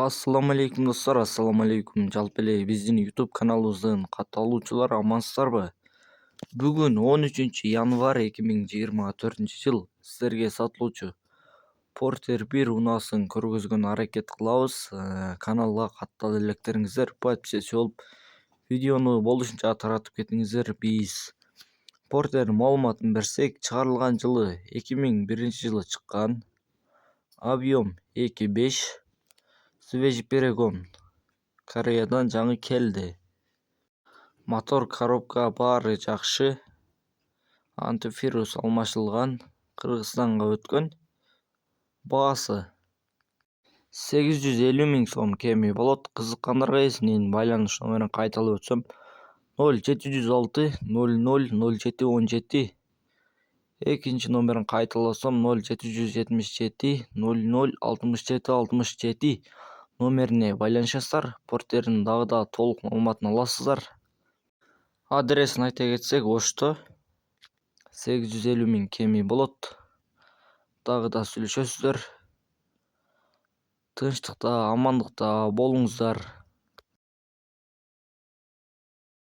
Assalamu alaikum dostlar, assalamu alaikum. Жалпы эле биздин YouTube каналыбыздын катталуучулары амансыздарбы? Бүгүн 13 январь 2024-жыл сиздерге сатылуучу Porter 1 унаасын көргөзгөнгө аракет кылабыз. Каналга каттала электериңиздер, подписчи болуп, видеону болушунча таратып кетиңиздер. Биз Porter маалыматын берсек, чыгарылган жылы 2001-жылы чыккан. Объем 2.5. Свежий перегон. Кореядан жаңы келди. Мотор, коробка баары жакшы. Антифриз алмашылган. Кыргызстанга өткөн. Баасы 850 миң сом кеми болот. Кызыккандарга эсинин байланыш номерин кайталап өтсөм: 0706 00 0717. Экинчи номерин кайталасам: 0777 00 67 67 номерине байланышасыздар. Портердин дагы да толук маалыматын аласыздар. Адресин айта кетсек, Ошто 850 миң кеми болот. Дагы да сүйлөшөсүздөр. Тынчтыкта, амандыкта болуңуздар.